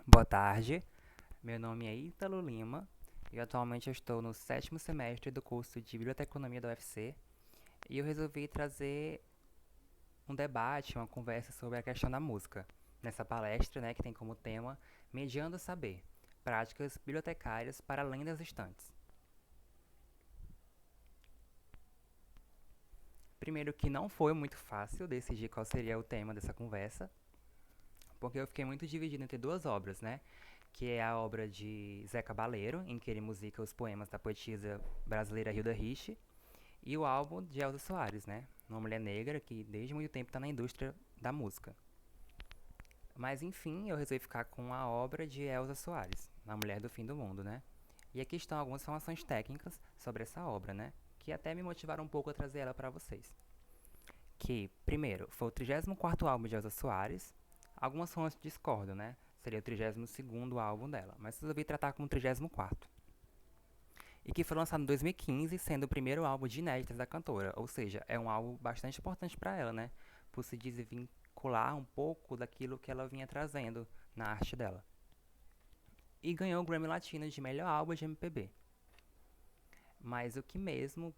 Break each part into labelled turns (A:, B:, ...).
A: Boa tarde, meu nome é Ítalo Lima e atualmente eu estou no sétimo semestre do curso de Biblioteconomia da UFC e eu resolvi trazer um debate, uma conversa sobre a questão da música. Nessa palestra, né, que tem como tema Mediando o Saber, práticas bibliotecárias para além das estantes. Primeiro que não foi muito fácil decidir qual seria o tema dessa conversa, porque eu fiquei muito dividido entre duas obras, né? Que é a obra de Zé Cabaleiro, em que ele musica os poemas da poetisa brasileira Hilda Rich, e o álbum de Elza Soares, né? Uma mulher negra que desde muito tempo está na indústria da música. Mas enfim, eu resolvi ficar com a obra de Elza Soares, A Mulher do Fim do Mundo, né? E aqui estão algumas informações técnicas sobre essa obra, né? Que até me motivaram um pouco a trazer ela para vocês. Que, primeiro, foi o 34º álbum de Elza Soares. Algumas fontes discordam, né? Seria o 32º álbum dela, mas resolvi tratar como o 34º. E que foi lançado em 2015, sendo o primeiro álbum de inéditas da cantora, ou seja, é um álbum bastante importante para ela, né? Por se desvincular um pouco daquilo que ela vinha trazendo na arte dela. E ganhou o Grammy Latino de melhor álbum de MPB. Mas o que mesmo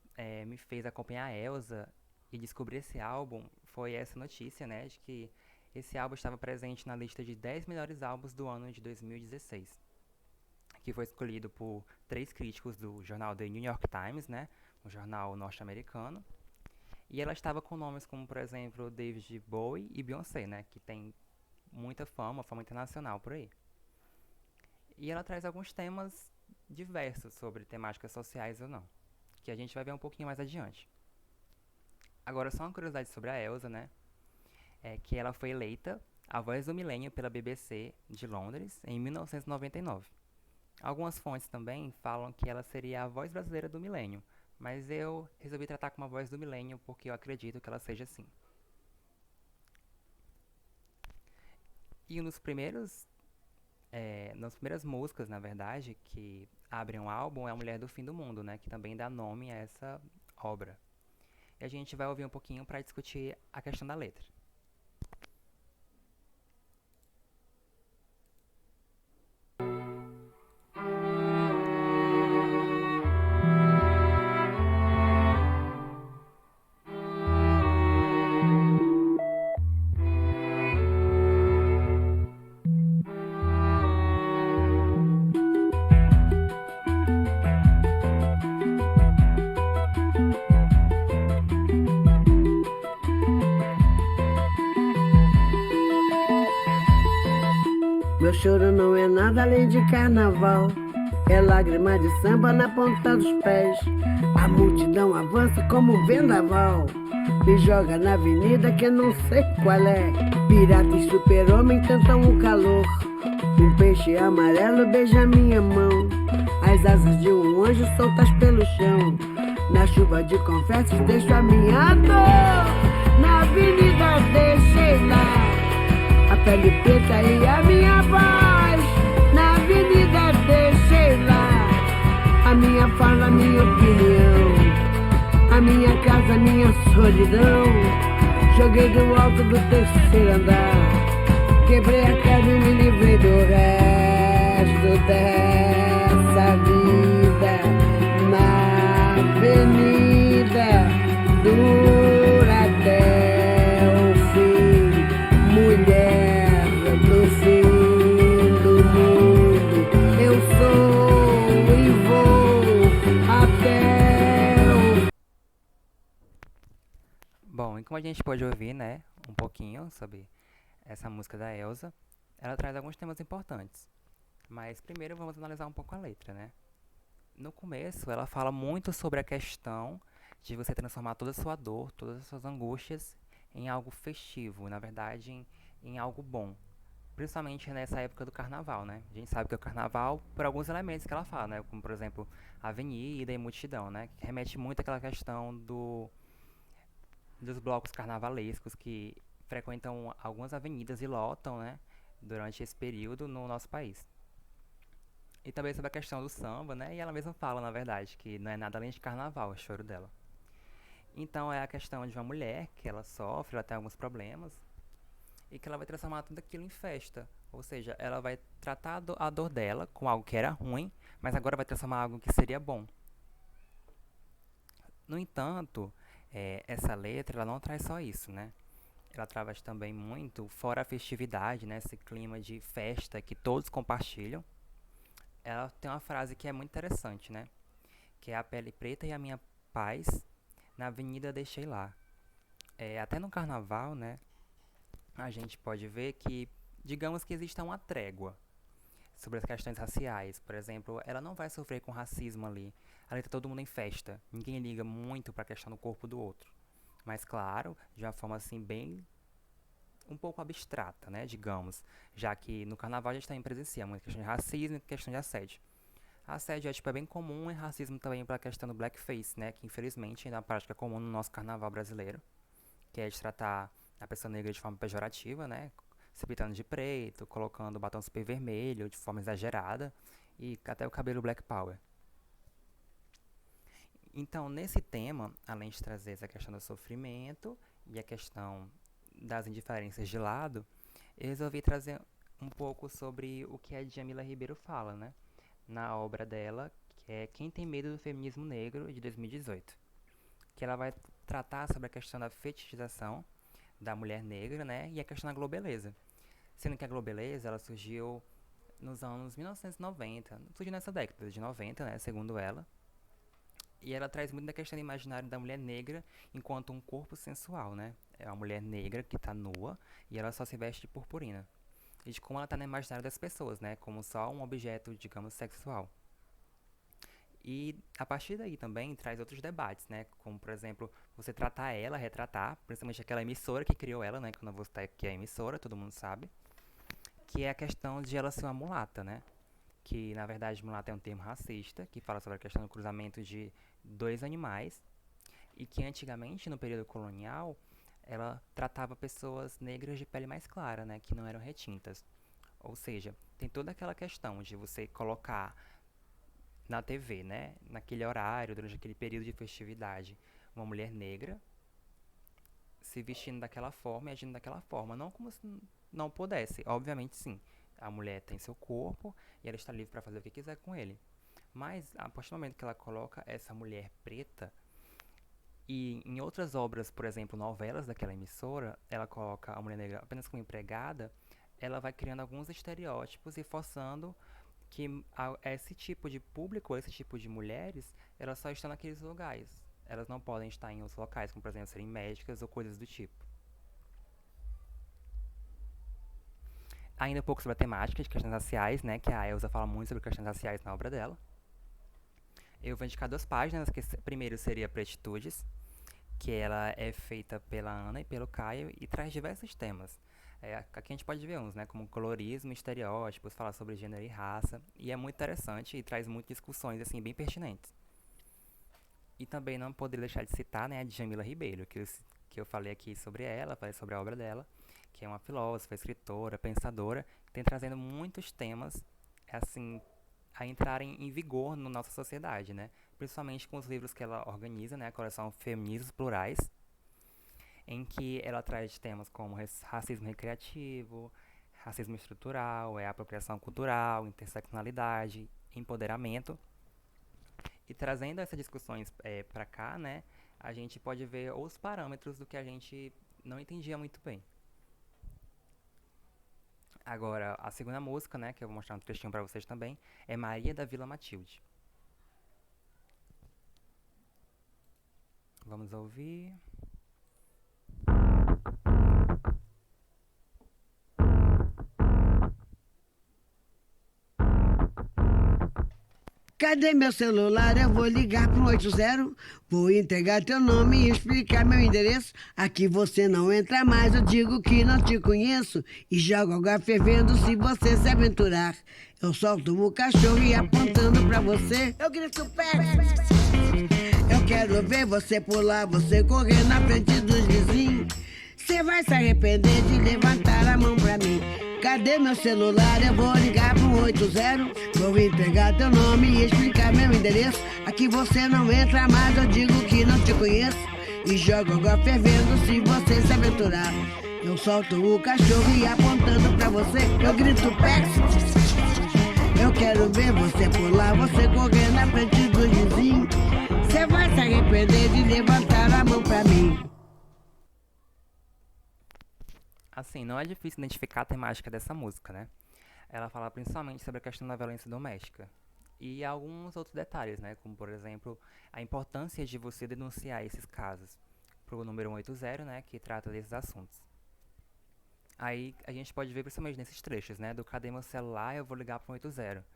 A: me fez acompanhar a Elsa e descobrir esse álbum foi essa notícia, né, de que esse álbum estava presente na lista de 10 melhores álbuns do ano de 2016, que foi escolhido por três críticos do jornal The New York Times, né, um jornal norte-americano. E ela estava com nomes como, por exemplo, David Bowie e Beyoncé, né, que tem muita fama internacional por aí. E ela traz alguns temas diversos sobre temáticas sociais ou não, que a gente vai ver um pouquinho mais adiante. Agora, só uma curiosidade sobre a Elsa, né? É que ela foi eleita a voz do milênio pela BBC de Londres em 1999. Algumas fontes também falam que ela seria a voz brasileira do milênio, mas eu resolvi tratar como a voz do milênio porque eu acredito que ela seja assim. E um dos primeiros, nas primeiras músicas, na verdade, que abrem o álbum é A Mulher do Fim do Mundo, né? Que também dá nome a essa obra. E a gente vai ouvir um pouquinho para discutir a questão da letra.
B: Meu choro não é nada além de carnaval. É lágrima de samba na ponta dos pés. A multidão avança como um vendaval. Me joga na avenida que eu não sei qual é. Pirata e super-homem tentam o calor. Um peixe amarelo beija minha mão. As asas de um anjo soltas pelo chão. Na chuva de confetes deixo a minha dor. Na avenida deixei lá a pele preta e a minha voz. Na avenida deixei lá a minha fala, a minha opinião, a minha casa, a minha solidão. Joguei do alto do terceiro andar, quebrei a cara e me livrei do resto dessa vida. Na avenida dura até o fim, mulher do fim do mundo. Eu sou e vou até o...
A: Bom, e como a gente pode ouvir, né, um pouquinho sobre essa música da Elsa, ela traz alguns temas importantes. Mas primeiro vamos analisar um pouco a letra, né? No começo, ela fala muito sobre a questão de você transformar toda a sua dor, todas as suas angústias em algo festivo, na verdade, em algo bom. Principalmente nessa época do carnaval, né? A gente sabe que é o carnaval por alguns elementos que ela fala, né? Como, por exemplo, avenida e multidão, né? Que remete muito àquela questão dos blocos carnavalescos que frequentam algumas avenidas e lotam, né? Durante esse período no nosso país. E também sobre a questão do samba, né? E ela mesma fala, na verdade, que não é nada além de carnaval o choro dela. Então é a questão de uma mulher que ela sofre, ela tem alguns problemas. e que ela vai transformar tudo aquilo em festa. Ou seja, ela vai tratar a dor dela com algo que era ruim, mas agora vai transformar algo que seria bom. No entanto, essa letra ela não traz só isso, né? Ela traz também muito, fora a festividade, né? Esse clima de festa que todos compartilham. Ela tem uma frase que é muito interessante, né? Que é a pele preta e a minha paz, na avenida deixei lá. Até no carnaval, né? A gente pode ver que, digamos que exista uma trégua sobre as questões raciais. Por exemplo, ela não vai sofrer com racismo ali. Ali tá todo mundo em festa. Ninguém liga muito para a questão do corpo do outro. Mas claro, de uma forma assim bem um pouco abstrata, né, digamos, já que no carnaval a gente também presencia muita questão de racismo e questão de assédio. Assédio é bem comum e racismo também para a questão do blackface, né, que infelizmente ainda é uma prática comum no nosso carnaval brasileiro, que é de tratar a pessoa negra de forma pejorativa, né, se pintando de preto, colocando batom super vermelho de forma exagerada e até o cabelo black power. Então, nesse tema, além de trazer essa questão do sofrimento e a questão das indiferenças de lado, eu resolvi trazer um pouco sobre o que a Djamila Ribeiro fala, né? Na obra dela, que é Quem Tem Medo do Feminismo Negro, de 2018. Que ela vai tratar sobre a questão da fetichização da mulher negra, né? E a questão da globeleza. Sendo que a globeleza, ela surgiu nos anos 1990, surgiu nessa década de 90, né? Segundo ela. E ela traz muito da questão do imaginário da mulher negra enquanto um corpo sensual, né? É uma mulher negra que está nua e ela só se veste de purpurina. E de como ela está no imaginário das pessoas, né? Como só um objeto, digamos, sexual. E a partir daí também traz outros debates, né? Como, por exemplo, você tratar ela, retratar, principalmente aquela emissora que criou ela, né? Que eu não vou citar aqui a emissora, todo mundo sabe. Que é a questão de ela ser uma mulata, né? Que, na verdade, mulata é um termo racista, que fala sobre a questão do cruzamento de dois animais. E que antigamente, no período colonial, ela tratava pessoas negras de pele mais clara, né? Que não eram retintas. Ou seja, tem toda aquela questão de você colocar na TV, né? Naquele horário, durante aquele período de festividade, uma mulher negra se vestindo daquela forma e agindo daquela forma. Não como se não pudesse. Obviamente, sim. A mulher tem seu corpo e ela está livre para fazer o que quiser com ele. Mas, a partir do momento que ela coloca essa mulher preta, e em outras obras, por exemplo, novelas daquela emissora, ela coloca a mulher negra apenas como empregada, ela vai criando alguns estereótipos e forçando que esse tipo de público, esse tipo de mulheres, elas só estão naqueles lugares. Elas não podem estar em outros locais, como por exemplo serem médicas ou coisas do tipo. Ainda um pouco sobre a temática de questões raciais, né, que a Elsa fala muito sobre questões raciais na obra dela. Eu vou indicar 2 páginas, que primeiro seria Pretitudes, que ela é feita pela Ana e pelo Caio e traz diversos temas. Aqui a gente pode ver uns, né, como colorismo, estereótipos, fala sobre gênero e raça, e é muito interessante e traz muitas discussões assim, bem pertinentes. E também não poderia deixar de citar, né, a Djamila Ribeiro, que eu falei aqui sobre ela, falei sobre a obra dela, que é uma filósofa, escritora, pensadora, que tem trazendo muitos temas assim, a entrarem em vigor na nossa sociedade, né? Principalmente com os livros que ela organiza, né? A coleção Feminismos Plurais, em que ela traz temas como racismo recreativo, racismo estrutural, apropriação cultural, interseccionalidade, empoderamento. E trazendo essas discussões para cá, né? A gente pode ver os parâmetros do que a gente não entendia muito bem. Agora, a segunda música, né, que eu vou mostrar um trechinho pra vocês também, é Maria da Vila Matilde. Vamos ouvir.
B: Cadê meu celular? Eu vou ligar pro 80. Vou entregar teu nome e explicar meu endereço. Aqui você não entra mais, eu digo que não te conheço. E jogo água fervendo se você se aventurar. Eu solto o cachorro e apontando pra você, eu grito perto. Eu quero ver você pular, você correr na frente dos vizinhos. Você vai se arrepender de levantar a mão pra mim. Cadê meu celular? Eu vou ligar pro 80. Vou entregar teu nome e explicar meu endereço. Aqui você não entra mais, eu digo que não te conheço. E jogo água fervendo se você se aventurar. Eu Eu solto o cachorro e apontando pra você eu grito Pex. Eu quero ver você pular, você correr na frente do vizinho. Você vai se arrepender de levantar a mão pra mim.
A: Assim, não é difícil identificar a temática dessa música, né? Ela fala principalmente sobre a questão da violência doméstica. E alguns outros detalhes, né? Como, por exemplo, a importância de você denunciar esses casos pro número 180, né? Que trata desses assuntos. Aí a gente pode ver principalmente nesses trechos, né? Do cadê meu celular, eu vou ligar pro 180.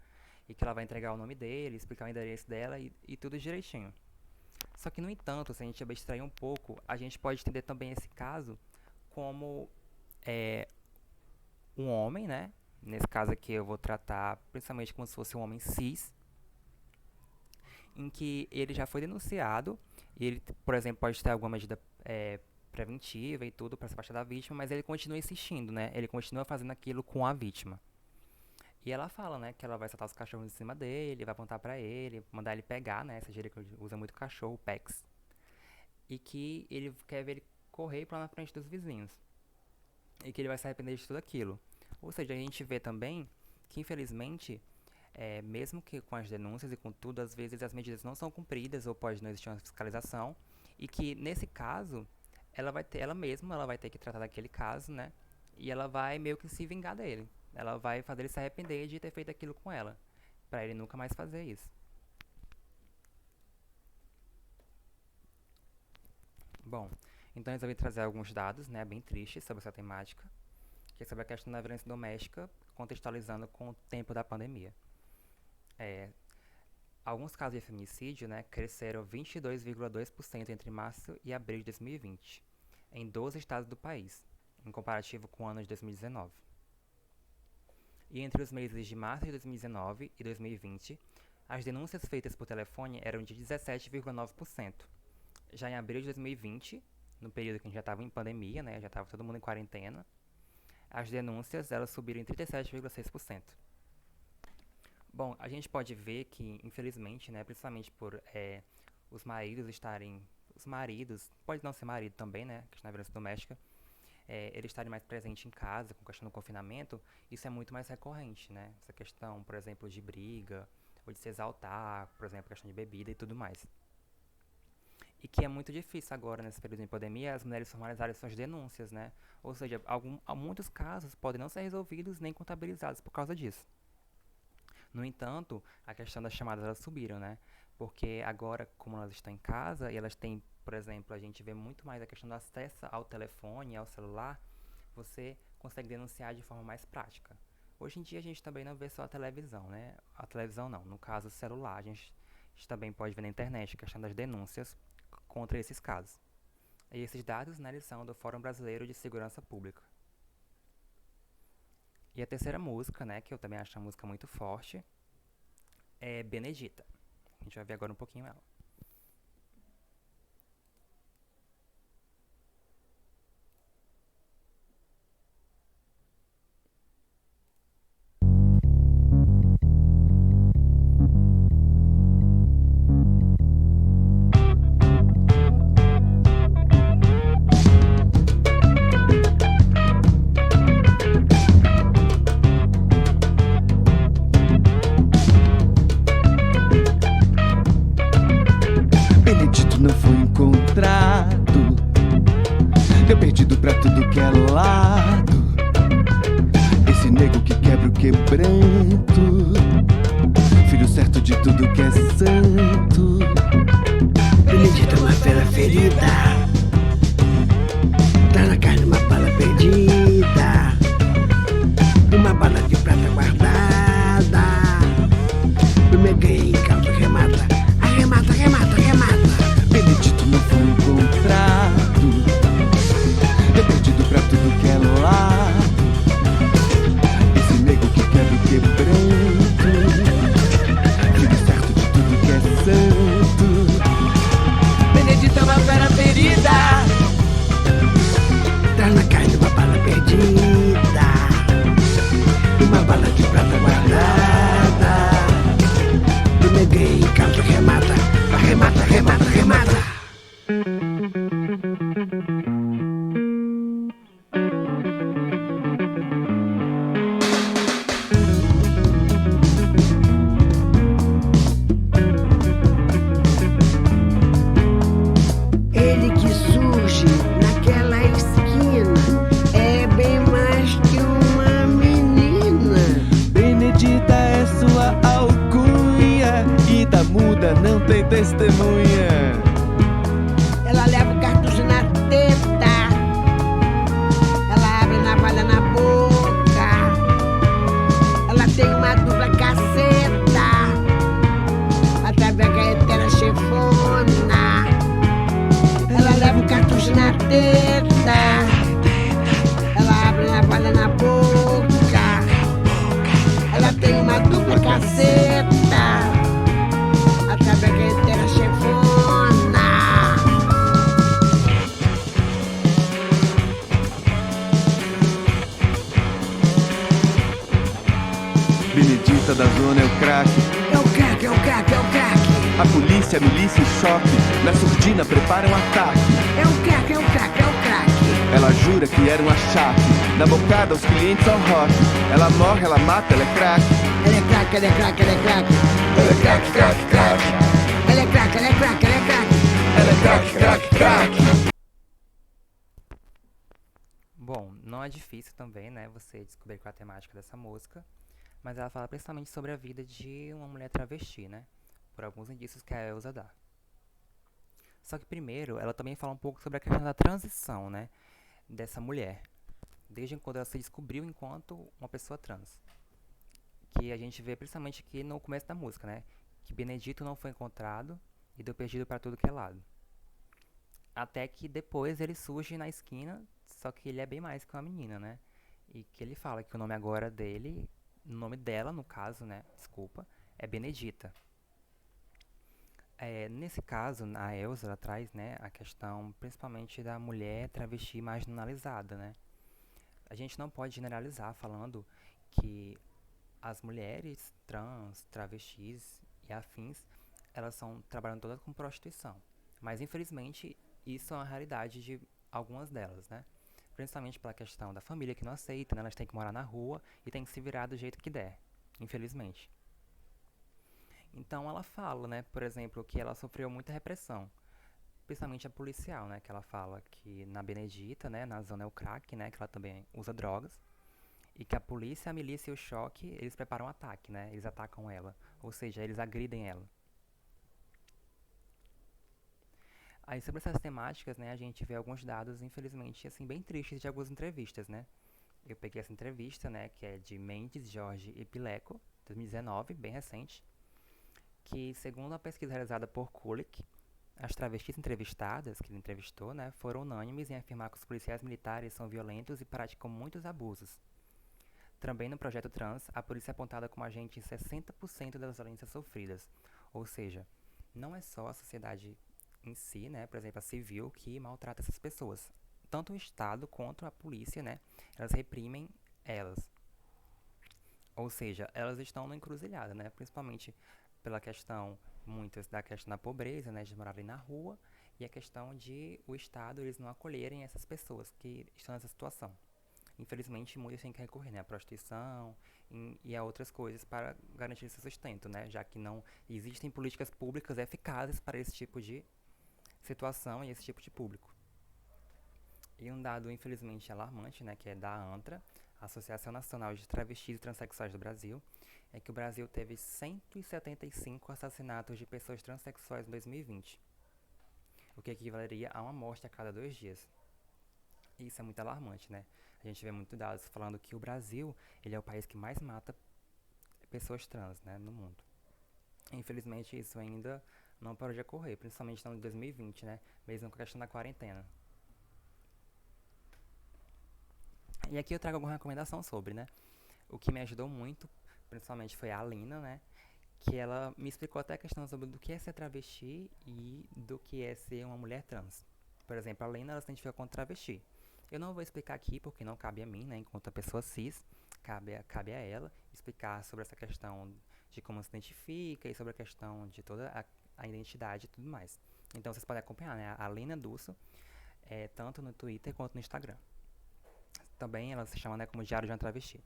A: E que ela vai entregar o nome dele, explicar o endereço dela e tudo direitinho. Só que, no entanto, se a gente abstrair um pouco, a gente pode entender também esse caso como um homem, né? Nesse caso aqui eu vou tratar principalmente como se fosse um homem cis, em que ele já foi denunciado, e ele, por exemplo, pode ter alguma medida preventiva e tudo para se afastar da vítima, mas ele continua insistindo, né? Ele continua fazendo aquilo com a vítima. E ela fala, né, que ela vai soltar os cachorros em cima dele, vai apontar pra ele, mandar ele pegar, né? Essa gíria que usa muito cachorro, o Pex. E que ele quer ver ele correr pra lá na frente dos vizinhos. E que ele vai se arrepender de tudo aquilo. Ou seja, a gente vê também que, infelizmente, mesmo que com as denúncias e com tudo, às vezes as medidas não são cumpridas ou pode não existir uma fiscalização. E que, nesse caso, ela vai ter que tratar daquele caso, né? E ela vai meio que se vingar dele. Ela vai fazer ele se arrepender de ter feito aquilo com ela, pra ele nunca mais fazer isso. Bom, então eu resolvi trazer alguns dados, né, bem tristes sobre essa temática, que é sobre a questão da violência doméstica, contextualizando com o tempo da pandemia. Alguns casos de feminicídio, né, cresceram 22,2% entre março e abril de 2020, em 12 estados do país, em comparativo com o ano de 2019. E entre os meses de março de 2019 e 2020, as denúncias feitas por telefone eram de 17,9%. Já em abril de 2020, no período que a gente já estava em pandemia, né, já estava todo mundo em quarentena, as denúncias elas subiram em 37,6%. Bom, a gente pode ver que, infelizmente, né, principalmente por os maridos, pode não ser marido também, né, questão da violência doméstica, eles estarem mais presentes em casa, com a questão do confinamento, isso é muito mais recorrente, né? Essa questão, por exemplo, de briga, ou de se exaltar, por exemplo, a questão de bebida e tudo mais. E que é muito difícil agora, nesse período de pandemia, as mulheres formalizarem suas denúncias, né? Ou seja, muitos casos podem não ser resolvidos nem contabilizados por causa disso. No entanto, a questão das chamadas, elas subiram, né? Porque agora, como elas estão em casa, e elas têm, por exemplo, a gente vê muito mais a questão do acesso ao telefone, ao celular, você consegue denunciar de forma mais prática. Hoje em dia a gente também não vê só a televisão, né? A televisão não, no caso o celular, a gente também pode ver na internet a questão das denúncias contra esses casos. E esses dados, né, eles são do Fórum Brasileiro de Segurança Pública. E a terceira música, né, que eu também acho uma música muito forte, é Benedita. A gente vai ver agora um pouquinho ela.
C: Benedito não foi encontrado, deu perdido pra tudo que é lado. Esse nego que quebra o quebranto, filho certo de tudo que é santo.
B: Benedito é uma fera ferida, tá na carne uma bala perdida, uma bala de prata guardada. O meu ganha em caldo remata, arremata, arremata, arremata.
C: Benedito não foi encontrado, deu perdido pra tudo que é lado. Esse nego que quebra o quebranto, filho certo de tudo que é santo.
B: Benedito é uma fera ferida, traz na carne uma bala perdida,
C: testemunha.
B: Ela leva o cartucho na teta, ela abre a navalha na boca, ela tem uma dupla caceta, através da etera chefona. Ela leva o cartucho na teta, ela abre a navalha na boca, ela tem uma dupla caceta, através da etera chefona.
C: Benedita da zona é o craque.
B: É o craque, é o craque, é o craque.
C: A polícia, a milícia em choque. Na surdina prepara um ataque.
B: É o craque, é o craque, é o craque.
C: Ela jura que era um achaque. Na bocada os clientes ao rock. Ela morre, ela mata, ela é craque.
B: Ela é craque, ela é craque, ela é craque.
C: Ela é craque, craque, craque.
B: Ela é craque, ela é craque, ela é craque.
C: Ela é craque, craque, craque.
A: Bom, não é difícil também, né, você descobrir qual é a temática dessa música, mas ela fala principalmente sobre a vida de uma mulher travesti, né, por alguns indícios que a Elza dá. Só que primeiro, ela também fala um pouco sobre a questão da transição, né, dessa mulher, desde quando ela se descobriu enquanto uma pessoa trans. Que a gente vê principalmente aqui no começo da música, né, que Benedito não foi encontrado e deu perdido para tudo que é lado. Até que depois ele surge na esquina, só que ele é bem mais que uma menina, né? E que ele fala que o nome agora dele, o nome dela, no caso, né? Desculpa, é Benedita. Nesse caso, a Elza ela traz, né, a questão principalmente da mulher travesti marginalizada, né? A gente não pode generalizar falando que as mulheres trans, travestis e afins, elas trabalham todas com prostituição. Mas infelizmente isso é uma realidade de algumas delas, né? Principalmente pela questão da família que não aceita, né? Elas têm que morar na rua e têm que se virar do jeito que der, infelizmente. Então ela fala, né, por exemplo, que ela sofreu muita repressão, principalmente a policial, né, que ela fala que na Benedita, né, na zona é o crack, né, que ela também usa drogas, e que a polícia, a milícia e o choque, eles preparam um ataque, né, eles atacam ela, ou seja, eles agridem ela. Aí sobre essas temáticas, né, a gente vê alguns dados, infelizmente, assim, bem tristes de algumas entrevistas, né. Eu peguei essa entrevista, né, que é de Mendes, Jorge e Pileco, 2019, bem recente, que segundo uma pesquisa realizada por Kulik, as travestis entrevistadas, que ele entrevistou, né, foram unânimes em afirmar que os policiais militares são violentos e praticam muitos abusos. Também no projeto trans, a polícia é apontada como agente em 60% das violências sofridas, ou seja, não é só a sociedade em si, né, por exemplo, a civil, que maltrata essas pessoas. Tanto o Estado quanto a polícia, né, elas reprimem elas. Ou seja, elas estão na encruzilhada, né, principalmente pela questão, muitas da questão da pobreza, né, de morarem na rua, e a questão de o Estado, eles não acolherem essas pessoas que estão nessa situação. Infelizmente, muitos têm que recorrer, né, à prostituição e a outras coisas para garantir esse sustento, né, já que não existem políticas públicas eficazes para esse tipo de situação e esse tipo de público. E um dado, infelizmente, alarmante, né, que é da ANTRA, Associação Nacional de Travestis e Transsexuais do Brasil, é que o Brasil teve 175 assassinatos de pessoas transexuais em 2020, o que equivaleria a uma morte a cada 2 dias. E isso é muito alarmante, né? A gente vê muitos dados falando que o Brasil, ele é o país que mais mata pessoas trans, né, no mundo. Infelizmente, isso ainda não parou de ocorrer, principalmente no ano de 2020, né, mesmo com a questão da quarentena. E aqui eu trago alguma recomendação sobre, né? O que me ajudou muito, principalmente, foi a Alina, né? Que ela me explicou até a questão sobre do que é ser travesti e do que é ser uma mulher trans. Por exemplo, a Alina, ela se identifica como travesti. Eu não vou explicar aqui, porque não cabe a mim, né? Enquanto a pessoa cis, cabe a ela explicar sobre essa questão de como se identifica e sobre a questão de toda a identidade e tudo mais. Então, vocês podem acompanhar, né? A Alina Dusso, tanto no Twitter quanto no Instagram. Também ela se chama, né, como Diário de uma Travesti.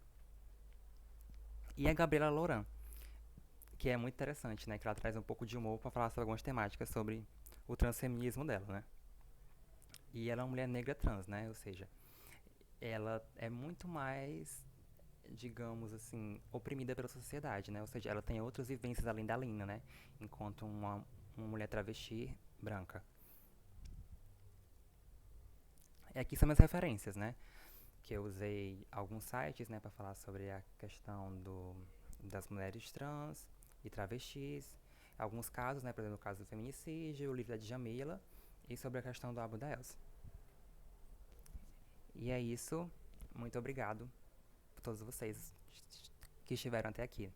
A: E a Gabriela Louran, que é muito interessante, né, que ela traz um pouco de humor para falar sobre algumas temáticas sobre o transfeminismo dela, né. E ela é uma mulher negra trans, né, ou seja, ela é muito mais, digamos assim, oprimida pela sociedade, né, ou seja, ela tem outras vivências além da Lina, né, enquanto uma uma mulher travesti branca. E aqui são minhas referências, né? Que eu usei alguns sites, né, para falar sobre a questão das mulheres trans e travestis, alguns casos, né, por exemplo, o caso do feminicídio, o livro da Djamila e sobre a questão do álbum da Elsa. E é isso. Muito obrigado por todos vocês que estiveram até aqui.